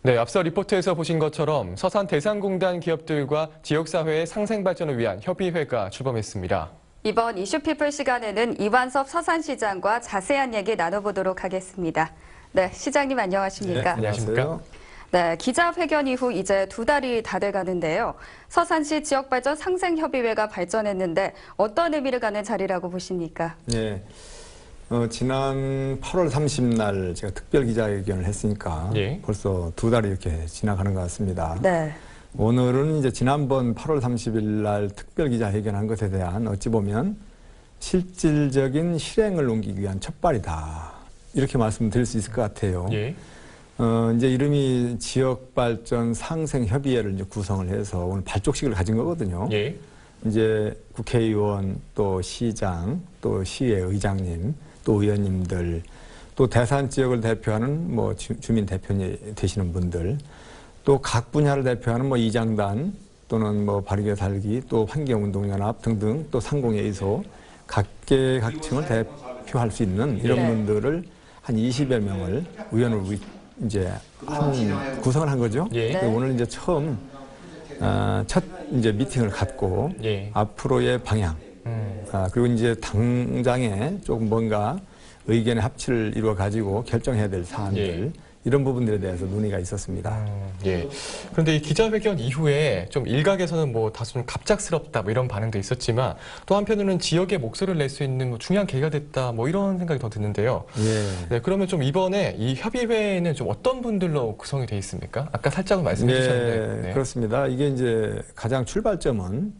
네, 앞서 리포트에서 보신 것처럼 서산 대산공단 기업들과 지역사회의 상생발전을 위한 협의회가 출범했습니다. 이번 이슈피플 시간에는 이완섭 서산시장과 자세한 얘기 나눠보도록 하겠습니다. 네, 시장님 안녕하십니까? 네, 안녕하십니까? 네, 기자회견 이후 이제 2달이 다 돼가는데요. 서산시 지역발전 상생협의회가 발전했는데 어떤 의미를 갖는 자리라고 보십니까? 네. 지난 8월 30일 제가 특별 기자회견을 했으니까 벌써 2달이 이렇게 지나가는 것 같습니다. 네. 오늘은 이제 지난번 8월 30일 날 특별 기자회견한 것에 대한 어찌 보면 실질적인 실행을 옮기기 위한 첫발이다. 이렇게 말씀드릴 수 있을 것 같아요. 이제 이름이 지역발전 상생협의회를 이제 구성을 해서 오늘 발족식을 가진 거거든요. 이제 국회의원, 또 시장, 또 시의 의장님, 또 의원님들, 또 대산 지역을 대표하는 뭐 주민 대표님 되시는 분들, 또 각 분야를 대표하는 뭐 이장단 또는 뭐 바르게 살기, 또 환경운동연합 등등, 또 상공회의소 각계각층을 대표할 수 있는 이런 분들을 한 20여 명을 의원으로 이제 구성을 한 거죠. 오늘 이제 처음 첫 이제 미팅을 갖고 앞으로의 방향, 그리고 이제 당장에 조금 뭔가 의견의 합치를 이루어 가지고 결정해야 될 사안들 이런 부분들에 대해서 논의가 있었습니다. 그런데 이 기자회견 이후에 좀 일각에서는 뭐 다소 좀 갑작스럽다 뭐 이런 반응도 있었지만 또 한편으로는 지역의 목소리를 낼 수 있는 뭐 중요한 계기가 됐다 뭐 이런 생각이 더 드는데요. 네, 그러면 좀 이번에 이 협의회는 좀 어떤 분들로 구성이 돼 있습니까? 아까 살짝은 말씀해 주셨는데. 그렇습니다. 이게 이제 가장 출발점은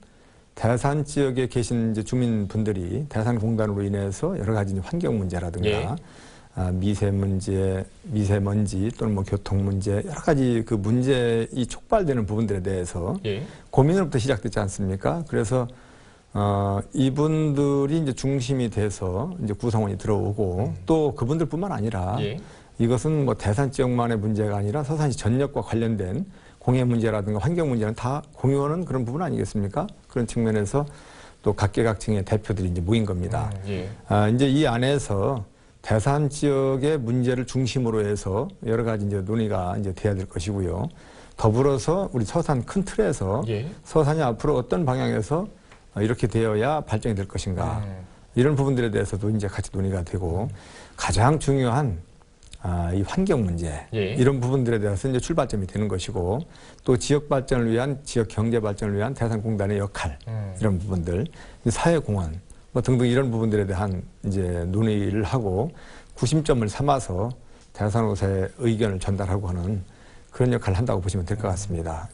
대산 지역에 계신 이제 주민분들이 대산 공단으로 인해서 여러 가지 환경 문제라든가 미세먼지 또는 뭐 교통 문제 여러 가지 그 문제이 촉발되는 부분들에 대해서 고민으로부터 시작됐지 않습니까? 그래서 이분들이 이제 중심이 돼서 이제 구성원이 들어오고 또 그분들뿐만 아니라 이것은 뭐 대산 지역만의 문제가 아니라 서산시 전역과 관련된 공해 문제라든가 환경 문제는 다 공유하는 그런 부분 아니겠습니까? 그런 측면에서 또 각계각층의 대표들이 이제 모인 겁니다. 이제 이 안에서 대산 지역의 문제를 중심으로 해서 여러 가지 이제 논의가 이제 돼야 될 것이고요. 더불어서 우리 서산 큰 틀에서 서산이 앞으로 어떤 방향에서 이렇게 되어야 발전이 될 것인가 이런 부분들에 대해서도 이제 같이 논의가 되고 가장 중요한 이 환경 문제 이런 부분들에 대해서 이제 출발점이 되는 것이고 또 지역 발전을 위한 지역 경제 발전을 위한 대산공단의 역할 이런 부분들 사회공헌 뭐 등등 이런 부분들에 대한 이제 논의를 하고 구심점을 삼아서 대산호사의 의견을 전달하고 하는 그런 역할을 한다고 보시면 될 것 같습니다.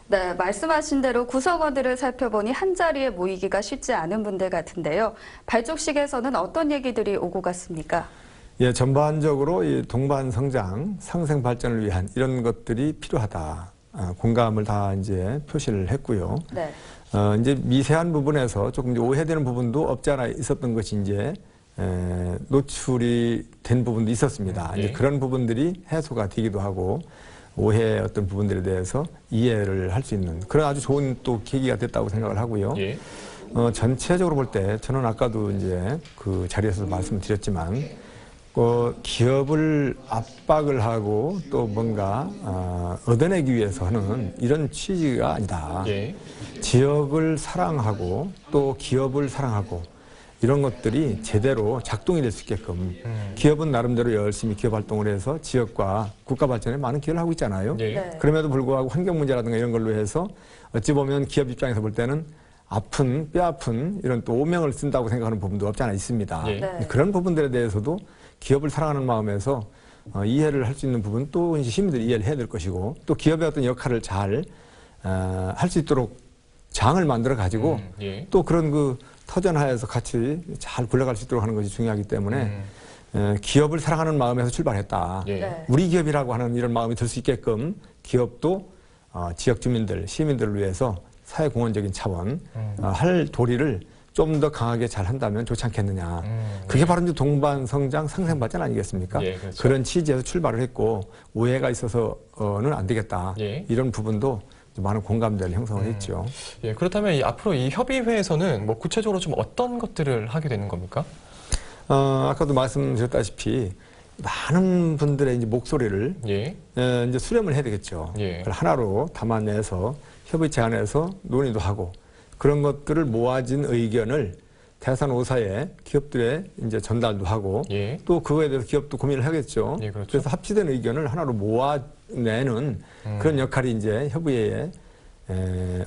네, 말씀하신 대로 구성원들을 살펴보니 한자리에 모이기가 쉽지 않은 분들 같은데요. 발족식에서는 어떤 얘기들이 오고 갔습니까? 전반적으로 이 동반 성장, 상생 발전을 위한 이런 것들이 필요하다. 공감을 다 이제 표시를 했고요. 이제 미세한 부분에서 조금 이제 오해되는 부분도 없지 않아 있었던 것이 이제 노출이 된 부분도 있었습니다. 이제 그런 부분들이 해소가 되기도 하고 오해의 어떤 부분들에 대해서 이해를 할 수 있는 그런 아주 좋은 또 계기가 됐다고 생각을 하고요. 전체적으로 볼 때 저는 아까도 이제 그 자리에서 말씀드렸지만 기업을 압박을 하고 또 뭔가 얻어내기 위해서 하는 이런 취지가 아니다. 지역을 사랑하고 또 기업을 사랑하고 이런 것들이 제대로 작동이 될 수 있게끔 기업은 나름대로 열심히 기업 활동을 해서 지역과 국가 발전에 많은 기여를 하고 있잖아요. 그럼에도 불구하고 환경 문제라든가 이런 걸로 해서 어찌 보면 기업 입장에서 볼 때는 뼈아픈 이런 또 오명을 쓴다고 생각하는 부분도 없지 않아 있습니다. 그런 부분들에 대해서도 기업을 사랑하는 마음에서 이해를 할 수 있는 부분 또 이제 시민들이 이해를 해야 될 것이고 또 기업의 어떤 역할을 잘 할 수 있도록 장을 만들어 가지고 또 그런 그 터전하에서 같이 잘 굴러갈 수 있도록 하는 것이 중요하기 때문에 기업을 사랑하는 마음에서 출발했다. 우리 기업이라고 하는 이런 마음이 들 수 있게끔 기업도 지역 주민들, 시민들을 위해서 사회공헌적인 차원 할 도리를 좀 더 강하게 잘 한다면 좋지 않겠느냐. 그게 바로 이제 동반성장 상생발전 아니겠습니까? 그런 취지에서 출발을 했고 오해가 있어서는 안 되겠다. 이런 부분도 많은 공감대를 형성을 했죠. 그렇다면 앞으로 이 협의회에서는 뭐 구체적으로 좀 어떤 것들을 하게 되는 겁니까? 아까도 말씀드렸다시피 많은 분들의 이제 목소리를 예. 이제 수렴을 해야 되겠죠. 예. 그걸 하나로 담아내서 협의 제안해서 논의도 하고 그런 것들을 모아진 의견을 대산 5사에 기업들에 이제 전달도 하고 예. 또 그거에 대해서 기업도 고민을 하겠죠. 예, 그렇죠. 그래서 합치된 의견을 하나로 모아내는 그런 역할이 이제 협의회의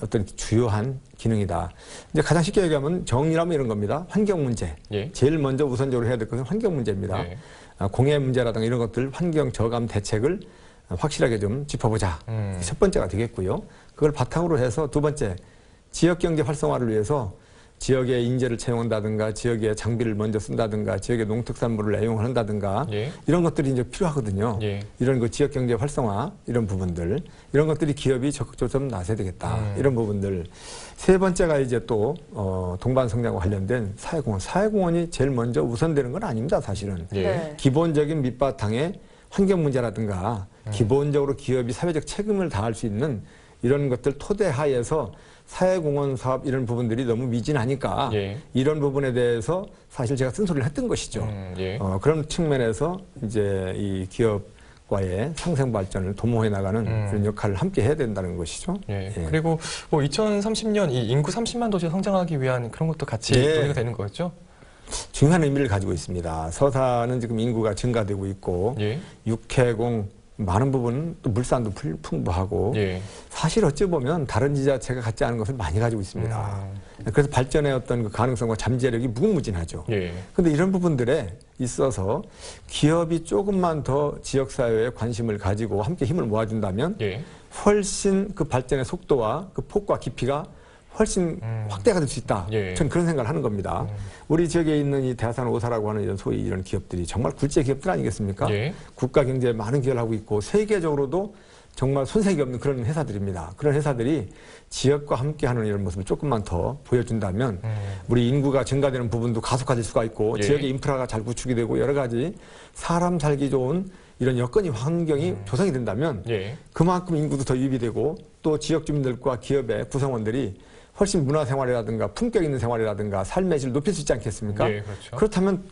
어떤 주요한 기능이다. 이제 가장 쉽게 얘기하면 정리라면 이런 겁니다. 환경 문제. 예. 제일 먼저 우선적으로 해야 될 것은 환경 문제입니다. 예. 공해 문제라든가 이런 것들 환경 저감 대책을 확실하게 좀 짚어보자. 첫 번째가 되겠고요. 그걸 바탕으로 해서 두 번째, 지역 경제 활성화를 위해서 지역의 인재를 채용한다든가 지역의 장비를 먼저 쓴다든가 지역의 농특산물을 애용을 한다든가 예. 이런 것들이 이제 필요하거든요. 예. 이런 그 지역 경제 활성화 이런 부분들 이런 것들이 기업이 적극적으로 좀 나서야 되겠다. 이런 부분들. 세 번째가 이제 또 동반 성장과 관련된 사회공헌. 사회공헌이 제일 먼저 우선되는 건 아닙니다. 사실은. 예. 네. 기본적인 밑바탕에 환경 문제라든가 기본적으로 기업이 사회적 책임을 다할 수 있는 이런 것들 토대하에서 사회공헌 사업 이런 부분들이 너무 미진하니까 예. 이런 부분에 대해서 사실 제가 쓴소리를 했던 것이죠. 예. 그런 측면에서 이제 이 기업과의 상생 발전을 도모해 나가는 그런 역할을 함께 해야 된다는 것이죠. 예. 예. 그리고 뭐 2030년 이 인구 30만 도시 성장하기 위한 그런 것도 같이 예. 논의가 되는 거죠? 중요한 의미를 가지고 있습니다. 서산은 지금 인구가 증가되고 있고 예. 육해공 많은 부분은 또 물산도 풍부하고 예. 사실 어찌 보면 다른 지자체가 갖지 않은 것을 많이 가지고 있습니다. 그래서 발전의 어떤 그 가능성과 잠재력이 무궁무진하죠. 예. 그런데 이런 부분들에 있어서 기업이 조금만 더 지역사회에 관심을 가지고 함께 힘을 모아준다면 예. 훨씬 그 발전의 속도와 그 폭과 깊이가 훨씬 확대가 될 수 있다. 예. 저는 그런 생각을 하는 겁니다. 우리 지역에 있는 이 대하산 5사라고 하는 이런 소위 이런 기업들이 정말 굴제 기업들 아니겠습니까? 예. 국가 경제에 많은 기여를 하고 있고 세계적으로도 정말 손색이 없는 그런 회사들입니다. 그런 회사들이 지역과 함께하는 이런 모습을 조금만 더 보여준다면 우리 인구가 증가되는 부분도 가속화될 수가 있고 예. 지역의 인프라가 잘 구축이 되고 여러 가지 사람 살기 좋은 이런 여건이 환경이 조성이 된다면 예. 그만큼 인구도 더 유입이 되고 또 지역 주민들과 기업의 구성원들이 훨씬 문화생활이라든가 품격 있는 생활이라든가 삶의 질을 높일 수 있지 않겠습니까? 예, 그렇죠. 그렇다면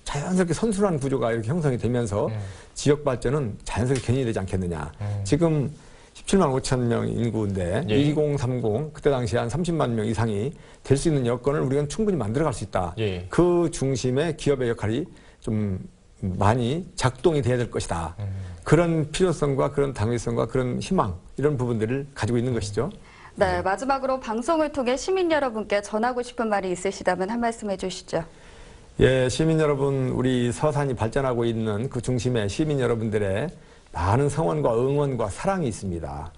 자연스럽게 선순환 구조가 이렇게 형성이 되면서 지역 발전은 자연스럽게 견인이 되지 않겠느냐. 지금 17만 5천 명 인구인데 예. 2030 그때 당시에 한 30만 명 이상이 될 수 있는 여건을 우리가 충분히 만들어갈 수 있다. 예. 그 중심에 기업의 역할이 좀 많이 작동이 돼야 될 것이다. 그런 필요성과 그런 당위성과 그런 희망 이런 부분들을 가지고 있는 것이죠. 네, 마지막으로 방송을 통해 시민 여러분께 전하고 싶은 말이 있으시다면 한 말씀 해주시죠. 예, 시민 여러분, 우리 서산이 발전하고 있는 그 중심에 시민 여러분들의 많은 성원과 응원과 사랑이 있습니다.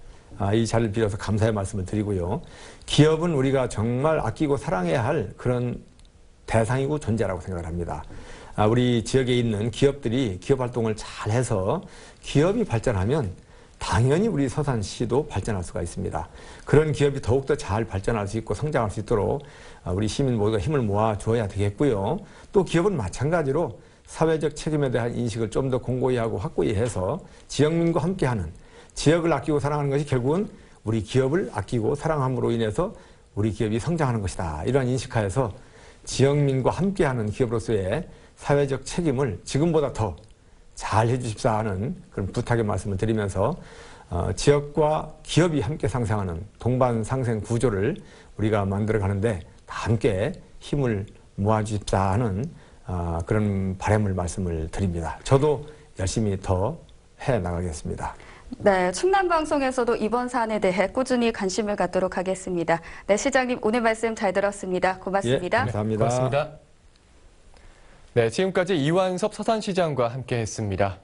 이 자리를 빌어서 감사의 말씀을 드리고요. 기업은 우리가 정말 아끼고 사랑해야 할 그런 대상이고 존재라고 생각을 합니다. 우리 지역에 있는 기업들이 기업 활동을 잘 해서 기업이 발전하면 당연히 우리 서산시도 발전할 수가 있습니다. 그런 기업이 더욱더 잘 발전할 수 있고 성장할 수 있도록 우리 시민 모두가 힘을 모아 주어야 되겠고요. 또 기업은 마찬가지로 사회적 책임에 대한 인식을 좀 더 공고히 하고 확고히 해서 지역민과 함께하는 지역을 아끼고 사랑하는 것이 결국은 우리 기업을 아끼고 사랑함으로 인해서 우리 기업이 성장하는 것이다. 이러한 인식하에서 지역민과 함께하는 기업으로서의 사회적 책임을 지금보다 더 잘 해주십사 하는 그런 부탁의 말씀을 드리면서 지역과 기업이 함께 상생하는 동반 상생 구조를 우리가 만들어 가는데 다 함께 힘을 모아주십사 하는 그런 바람을 말씀을 드립니다. 저도 열심히 더 해나가겠습니다. 네, 충남방송에서도 이번 사안에 대해 꾸준히 관심을 갖도록 하겠습니다. 네, 시장님 오늘 말씀 잘 들었습니다. 고맙습니다. 예, 감사합니다. 고맙습니다. 네, 지금까지 이완섭 서산시장과 함께했습니다.